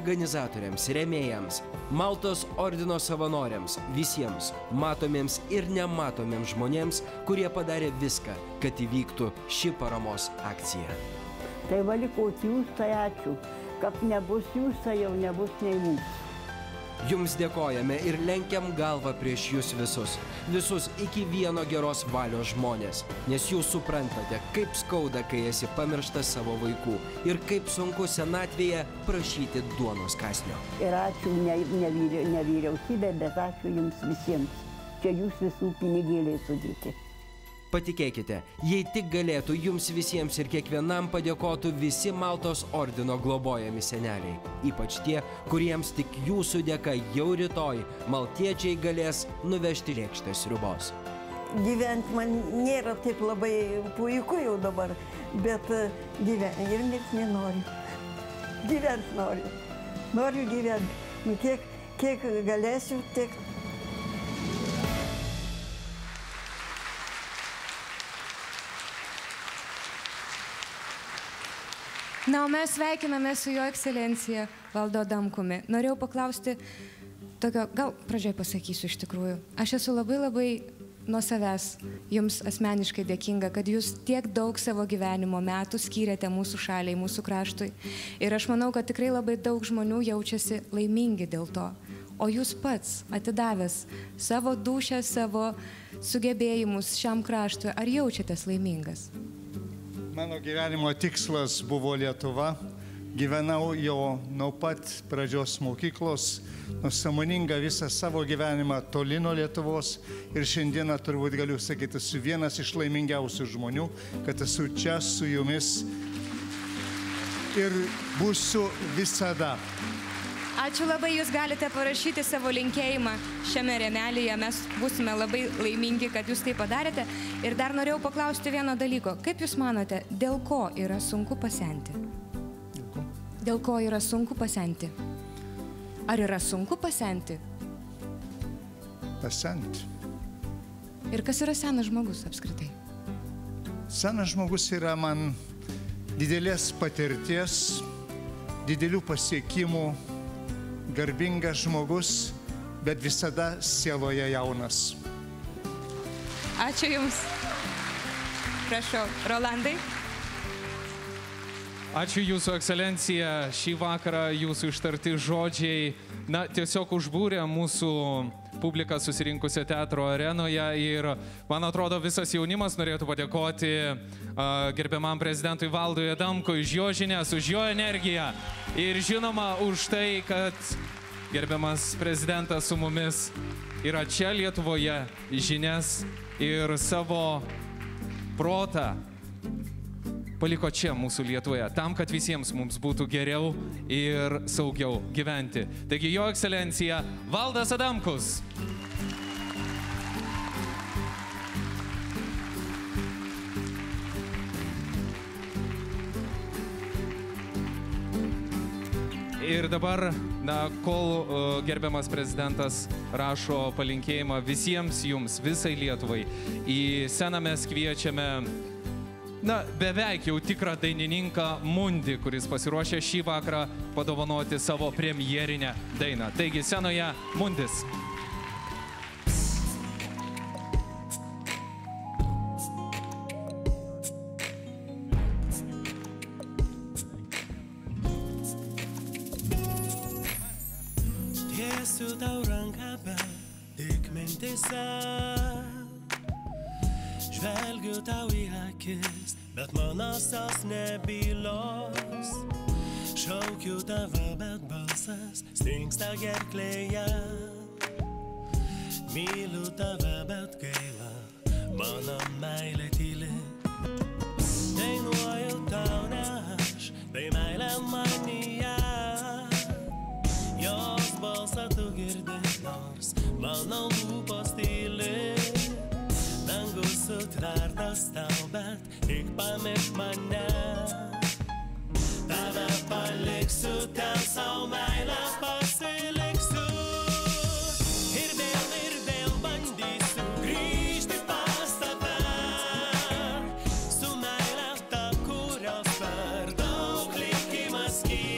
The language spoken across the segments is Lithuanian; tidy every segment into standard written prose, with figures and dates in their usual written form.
organizatoriams, rėmėjams, Maltos ordino savanoriams, visiems matomiems ir nematomiems žmonėms, kurie padarė viską, kad įvyktų ši paramos akcija. Tai valikot jūs, tai ačiū, kad nebus jūs, tai jau nebus nei mūsų. Jums dėkojame ir lenkiam galvą prieš jūs visus, visus iki vieno geros valios žmonės, nes jūs suprantate, kaip skauda, kai esi pamirštas savo vaikų ir kaip sunku senatvėje prašyti duonos kąsnio. Ir ačiū ne vyriausybė, bet ačiū jums visiems. Čia jūs visų pinigėliai sudėti. Patikėkite, jei tik galėtų, jums visiems ir kiekvienam padėkotų visi Maltos ordino globojami seneliai. Ypač tie, kuriems tik jūsų dėka jau rytoj maltiečiai galės nuvežti lėkštę sriubos. Gyventi man nėra taip labai puiku jau dabar, bet gyventi ir nieks nenori. Gyventi noriu. Noriu gyventi. Nu, kiek galėsiu, tiek. Na, o mes sveikiname su jo ekscelencija Valdu Adamkumi. Norėjau paklausti tokio, gal pradžioj pasakysiu iš tikrųjų. Aš esu labai nuo savęs jums asmeniškai dėkinga, kad jūs tiek daug savo gyvenimo metų skyrėte mūsų šaliai, mūsų kraštui. Ir aš manau, kad tikrai labai daug žmonių jaučiasi laimingi dėl to. O jūs pats, atidavęs savo dūšią, savo sugebėjimus šiam kraštui, ar jaučiatės laimingas? Mano gyvenimo tikslas buvo Lietuva. Gyvenau jo nuo pat pradžios mokyklos, sąmoninga visą savo gyvenimą toli nuo Lietuvos. Ir šiandieną turbūt galiu sakyti, esu vienas iš laimingiausių žmonių, kad esu čia su jumis ir būsiu visada. Ačiū labai, jūs galite parašyti savo linkėjimą šiame rėmelyje, mes būsime labai laimingi, kad jūs tai padarėte. Ir dar norėjau paklausti vieno dalyko. Kaip jūs manote, dėl ko yra sunku pasenti? Dėl ko yra sunku pasenti? Ar yra sunku pasenti? Pasenti. Ir kas yra senas žmogus apskritai? Senas žmogus yra man didelės patirties, didelių pasiekimų, garbingas žmogus, bet visada sieloje jaunas. Ačiū Jums. Prašau, Rolandai. Ačiū Jūsų ekscelencija. Šį vakarą Jūsų ištarti žodžiai, na, tiesiog užbūrė mūsų publiką susirinkusią teatro arenoje ir, man atrodo, visas jaunimas norėtų padėkoti gerbiamam prezidentui Valdui Adamkui už jo žinias, už jo energiją ir žinoma už tai, kad gerbiamas prezidentas su mumis yra čia Lietuvoje, žinias ir savo protą paliko čia mūsų Lietuvoje, tam, kad visiems mums būtų geriau ir saugiau gyventi. Taigi jo ekscelencija Valdas Adamkus. Ir dabar, na, kol gerbiamas prezidentas rašo palinkėjimą visiems jums, visai Lietuvai, į sceną mes kviečiame, na, beveik jau tikrą dainininką Mundi, kuris pasiruošė šį vakarą padovanoti savo premjerinę dainą. Taigi scenoje Mundis. Tiesiu tau ranką, bet tik mintyse. Žvelgiu tau į akis, bet manosios nebylos. Šaukiu tave, bet balsas stingsta gerklėje. Myliu tave, bet gaila, mano meilė tyli. Dainuoju tau ne aš, tai meilė manyje. Jos balsą tu girdi, nors mano lūpos tyli. Dangus sutvertas tau, bet tik pamiršk mane. Tave paliksiu, ten savo meilę pasiliksiu. Ir vėl bandysiu grįžti pas tave. Su meile ta, kurios per daug likimas skyrė.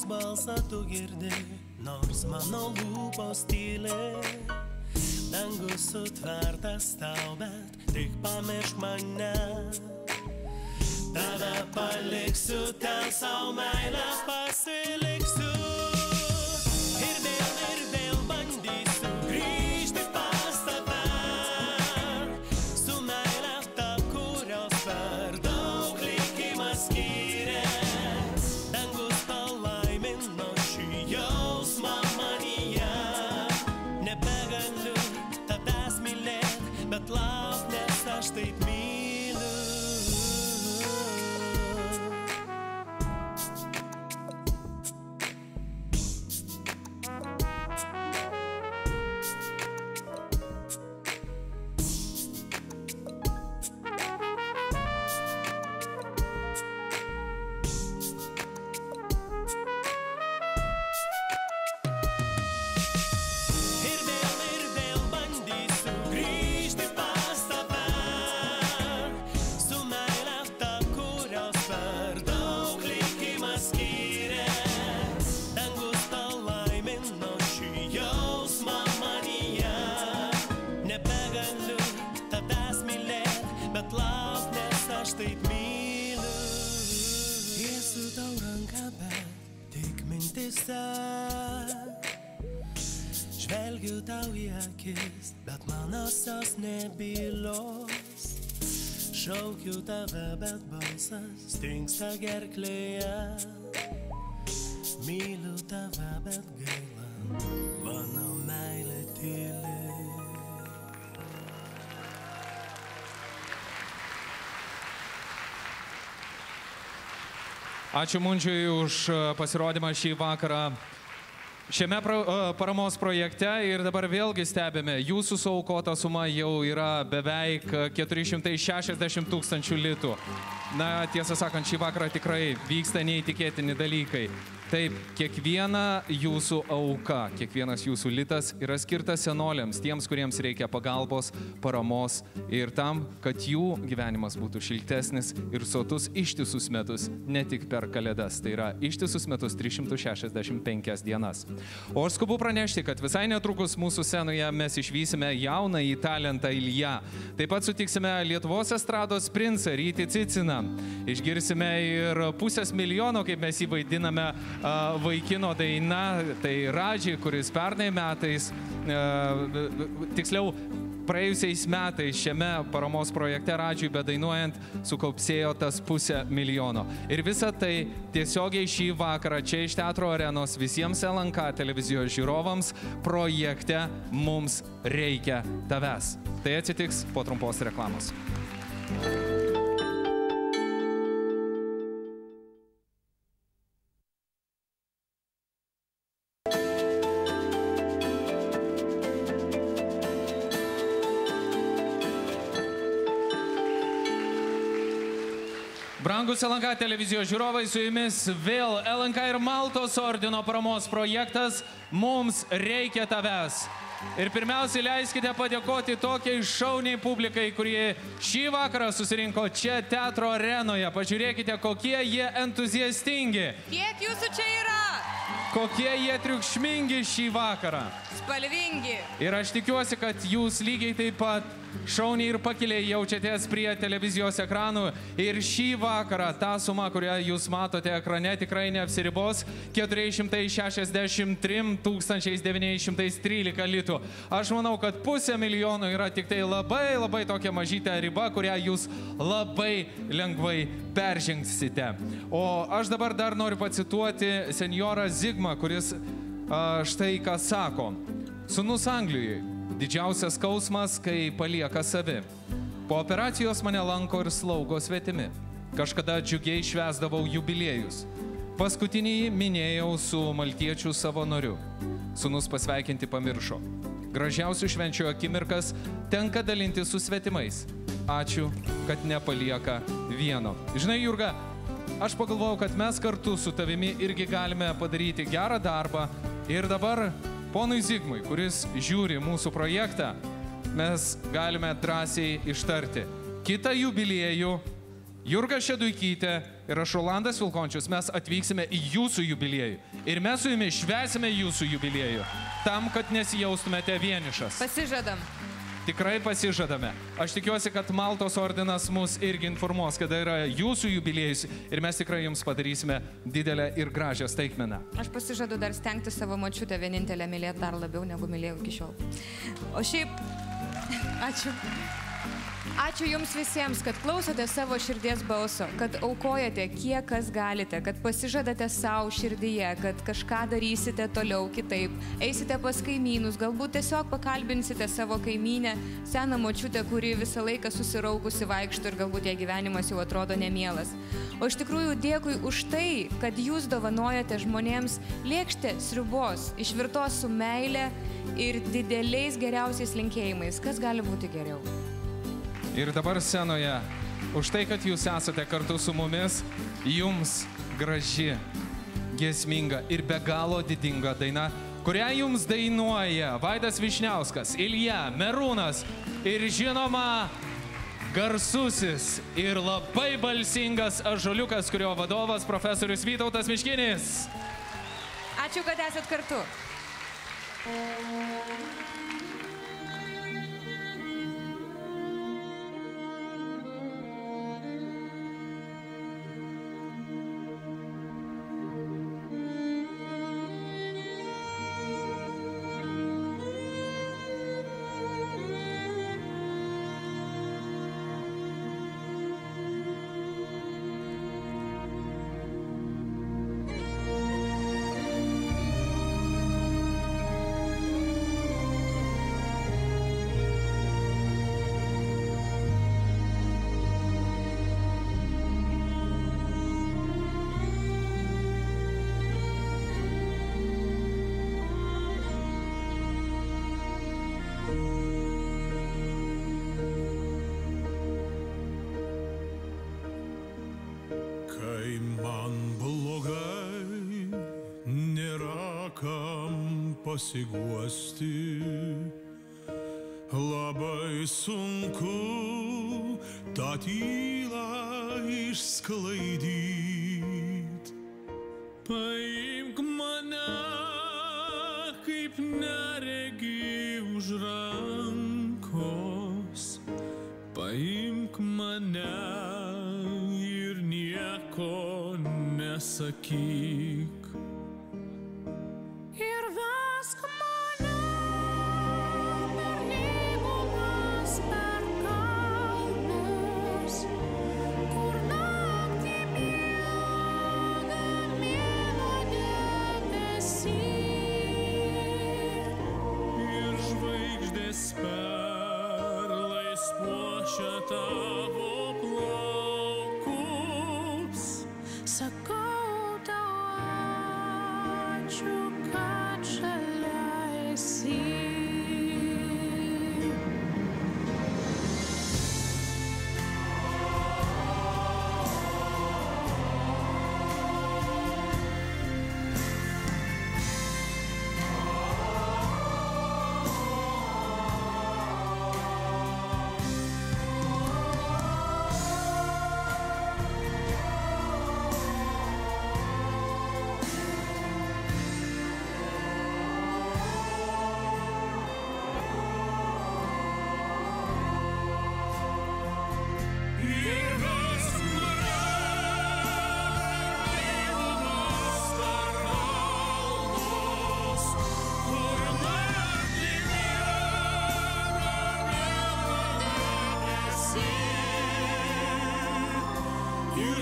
balsą tu girdi, nors mano lūpos tyli. Dangus sutvertas tau, bet tik pamiršk mane. Tave paliksiu, ten savo meilę pasiliksiu. Ir vėl bandysiu grįžti pas tave. Su meilė ta, kurios per daug likimas skyrė. Dangus palaimino šį jausmą manyje. Nebegaliu tavęs mylėt, bet lauk, nes aš taip myliu. Žvelgiu tau į akis, bet manosios nebylos. Šaukiu tave, bet balsas stingsta gerklėje. Myliu tave, bet gaila, mano meilė tyli. Ačiū Mundžiui už pasirodymą šį vakarą šiame paramos projekte ir dabar vėlgi stebime, jūsų suaukota suma jau yra beveik 460 000 litų. Na, tiesą sakant, šį vakarą tikrai vyksta neįtikėtini dalykai. Taip, kiekviena jūsų auka, kiekvienas jūsų litas yra skirtas senoliams, tiems, kuriems reikia pagalbos, paramos ir tam, kad jų gyvenimas būtų šiltesnis ir sotus ištisus metus, ne tik per kalėdas. Tai yra ištisus metus 365 dienas. O aš skubu pranešti, kad visai netrukus mūsų scenoje mes išvysime jaunąjį talentą Ilja. Taip pat sutiksime Lietuvos estrados princą Rytį Ciciną. Išgirsime ir 500 000, kaip mes jį vaidiname, vaikino daina, tai Radži, kuris pernai metais, tiksliau praėjusiais metais šiame paramos projekte Radžiui bedainuojant sukaupsėjo tas 500 000. Ir visa tai tiesiogiai šį vakarą čia iš Teatro Arenos visiems LNK televizijos žiūrovams projekte Mums reikia tavęs. Tai atsitiks po trumpos reklamos. Brangus LNK televizijos žiūrovai, su jumis vėl LNK ir Maltos ordino paramos projektas Mums reikia tavęs. Ir pirmiausiai leiskite padėkoti tokiai šauniai publikai, kurie šį vakarą susirinko čia Teatro Arenoje. Pažiūrėkite, kokie jie entuziastingi. Kiek jūsų čia yra? Kokie jie triukšmingi šį vakarą. Spalvingi. Ir aš tikiuosi, kad jūs lygiai taip pat šauniai ir pakiliai jaučiatės prie televizijos ekranų. Ir šį vakarą ta suma, kurią jūs matote ekrane, tikrai neapsiribos 463 913 litų. Aš manau, kad 500 000 yra tik tai labai tokia mažytė riba, kurią jūs labai lengvai peržengsite. O aš dabar dar noriu pacituoti senjorą Zigmą, kuris štai ką sako. Sūnus Anglijoje. Didžiausias skausmas, kai palieka savi. Po operacijos mane lanko ir slaugo svetimi. Kažkada džiugiai švęsdavau jubiliejus. Paskutinį minėjau su maltiečių savanoriu. Sūnus pasveikinti pamiršo. Gražiausių švenčių akimirkas tenka dalinti su svetimais. Ačiū, kad nepalieka vieno. Žinai, Jurga, aš pagalvojau, kad mes kartu su tavimi irgi galime padaryti gerą darbą. Ir dabar ponui Zigmui, kuris žiūri mūsų projektą, mes galime drąsiai ištarti. Kitą jubiliejų Jurga Šeduikytė ir aš Rolandas Vilkončius, mes atvyksime į jūsų jubiliejų. Ir mes su jumis švęsime jūsų jubiliejų. Tam, kad nesijaustumėte vienišas. Pasižadam. Tikrai pasižadame. Aš tikiuosi, kad Maltos ordinas mus irgi informuos, kada yra jūsų jubiliejus. Ir mes tikrai jums padarysime didelę ir gražią staigmeną. Aš pasižadu dar stengti savo močiutę vienintelę mylėti dar labiau, negu mylėjau iki šiol. O šiaip, ačiū. Ačiū jums visiems, kad klausote savo širdies balso, kad aukojate kiek kas galite, kad pasižadate savo širdyje, kad kažką darysite toliau kitaip, eisite pas kaimynus, galbūt tiesiog pakalbinsite savo kaimynę, seną močiutę, kuri visą laiką susiraukusi vaikšto ir galbūt jai gyvenimas jau atrodo nemielas. O iš tikrųjų dėkui už tai, kad jūs dovanojate žmonėms lėkštę sriubos, išvirtos su meile ir dideliais geriausiais linkėjimais. Kas gali būti geriau? Ir dabar scenoje, už tai, kad jūs esate kartu su mumis, jums graži, giesminga ir be galo didinga daina, kurią jums dainuoja Vaidas Višniauskas, Ilja, Merūnas ir žinoma garsusis ir labai balsingas ąžuoliukas, kurio vadovas profesorius Vytautas Miškinis. Ačiū, kad esat kartu. Pasiguosti, labai sunku tą tylą išsklaidyt. Paimk mane kaip neregį už rankos, paimk mane ir nieko nesakyk. Sakau tau ačiū, kad šalia esi.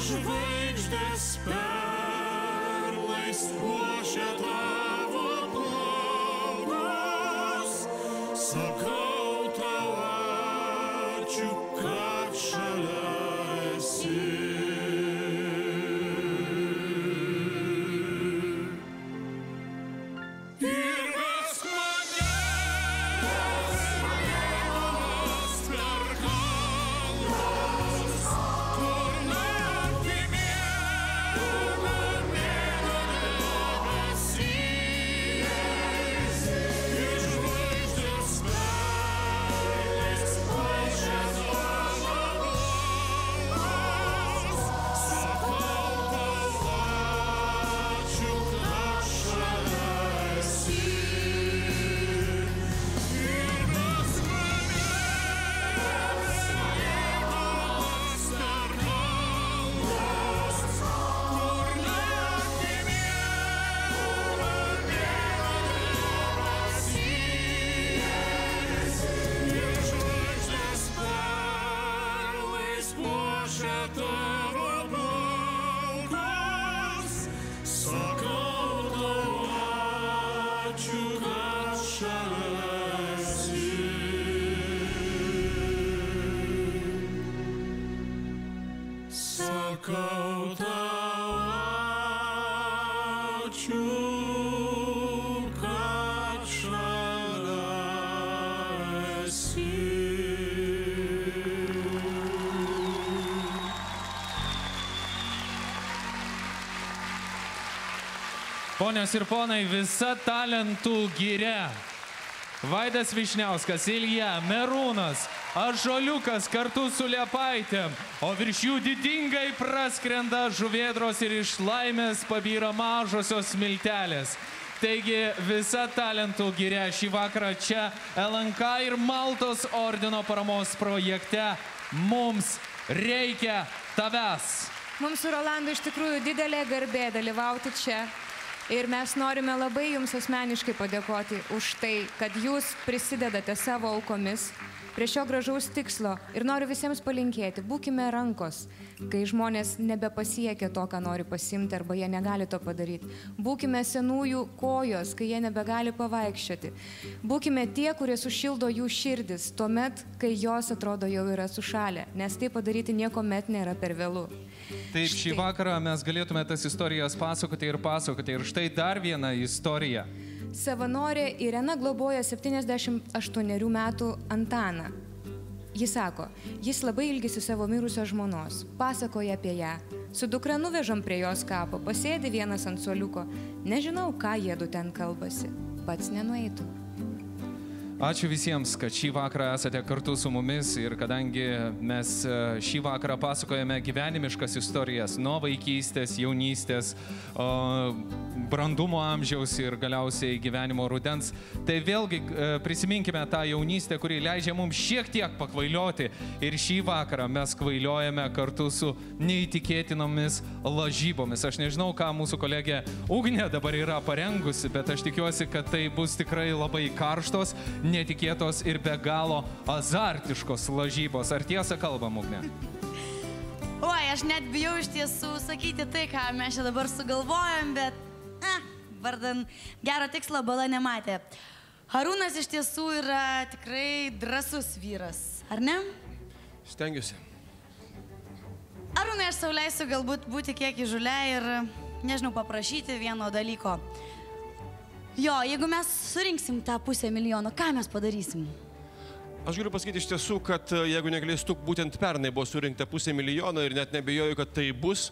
Žvaigždės perlais puošia tavo plaukus. Sakau tau ačiū, kad šalia esi. Spell sakau tau ačiū, kad šalia esi. Ponios ir ponai, visa talentų giria. Vaidas Višniauskas, Ilja, Merūnas, Ąžuoliukas kartu su Liepaitėm, o virš jų didingai praskrenda žuvėdros ir iš laimės pabyra mažosios smiltelės. Taigi visa talentų giria šį vakarą čia LNK ir Maltos ordino paramos projekte Mums reikia tavęs. Mums su Rolandu iš tikrųjų didelė garbė dalyvauti čia. Ir mes norime labai jums asmeniškai padėkoti už tai, kad jūs prisidedate savo aukomis prie šio gražaus tikslo. Ir noriu visiems palinkėti, būkime rankos, kai žmonės nebepasiekia to, ką nori pasimti, arba jie negali to padaryti. Būkime senųjų kojos, kai jie nebegali pavaikščioti. Būkime tie, kurie sušildo jų širdis, tuomet, kai jos atrodo jau yra sušalę, nes tai padaryti niekuomet nėra per vėlu. Taip, šį vakarą mes galėtume tas istorijas pasakoti ir pasakoti. Ir štai dar viena istorija. Savanorė Irena globoja 78 metų Antaną. Jis sako, jis labai ilgisi savo mirusios žmonos, pasakoja apie ją. Su dukra nuvežam prie jos kapo, pasėdi vienas ant suoliuko. Nežinau, ką jiedu ten kalbasi. Pats nenueitų. Ačiū visiems, kad šį vakarą esate kartu su mumis ir kadangi mes šį vakarą pasakojame gyvenimiškas istorijas nuo vaikystės, jaunystės, brandumo amžiaus ir galiausiai gyvenimo rudens, tai vėlgi prisiminkime tą jaunystę, kuri leidžia mums šiek tiek pakvailioti ir šį vakarą mes kvailiojame kartu su neįtikėtinomis lažybomis. Aš nežinau, ką mūsų kolegė Ugnė dabar yra parengusi, bet aš tikiuosi, kad tai bus tikrai labai karštos, netikėtos ir be galo azartiškos lažybos. Ar tiesą kalbam, Ugnė? Oi, aš net bijau iš tiesų sakyti tai, ką mes čia dabar sugalvojam, bet vardan gero tikslo bala nematė. Arūnas iš tiesų yra tikrai drąsus vyras, ar ne? Stengiuosi. Arūnai, aš sau leisiu galbūt būti kiek įžūlė ir, nežinau, paprašyti vieno dalyko. Jo, jeigu mes surinksim tą 500 000, ką mes padarysim? Aš galiu pasakyti iš tiesų, kad jeigu negalėstų, būtent pernai buvo surinkta 500 000 ir net nebejoju, kad tai bus.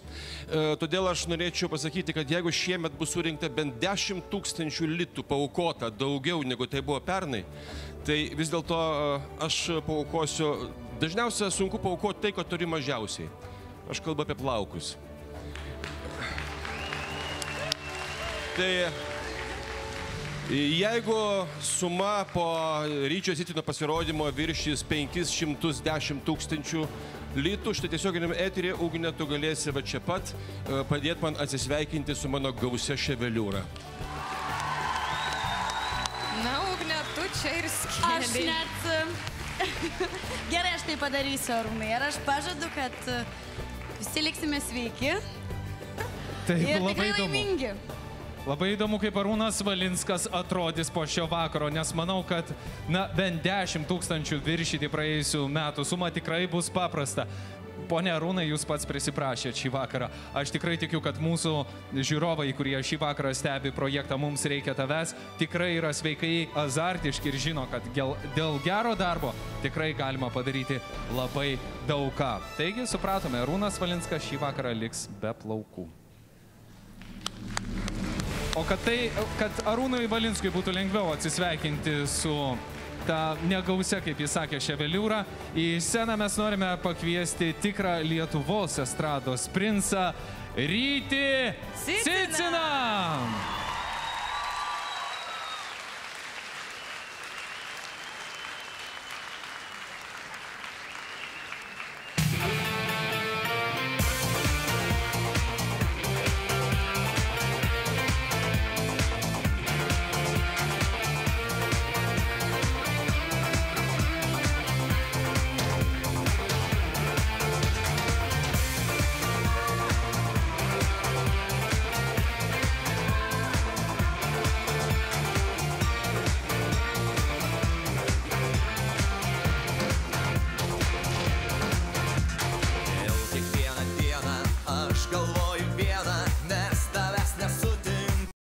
Todėl aš norėčiau pasakyti, kad jeigu šiemet bus surinkta bent 10 000 litų paaukota daugiau negu tai buvo pernai, tai vis dėlto aš paaukosiu. Dažniausia sunku paaukoti tai, ko turi mažiausiai. Aš kalbu apie plaukus. Tai jeigu suma po Ryčio Citino pasirodymo viršys 510 000 litų, štai tiesioginiam eteryje, Ugnė, tu galėsi va čia pat padėti man atsisveikinti su mano gausia ševeliūra. Na, Ugnė, tu čia ir skėlei. Aš net... Gerai, aš tai padarysiu, Arūnai. Ir aš pažadu, kad visi liksime sveiki. Taip, ir labai tikrai įdomu. laimingi. Labai įdomu, kaip Arūnas Valinskas atrodys po šio vakaro, nes manau, kad bent 10 000 viršyti praėjusių metų suma tikrai bus paprasta. Pone Arūnai, jūs pats prisiprašėt šį vakarą. Aš tikrai tikiu, kad mūsų žiūrovai, kurie šį vakarą stebi projektą Mums reikia tavęs, tikrai yra sveikai azartiški ir žino, kad dėl gero darbo tikrai galima padaryti labai daug ką. Taigi, supratome, Arūnas Valinskas šį vakarą liks be plaukų. O kad Arūnui Valinskui būtų lengviau atsisveikinti su ta negausia, kaip jis sakė, ševeliūra, į sceną mes norime pakviesti tikrą Lietuvos estrados princą Rytį Ciciną.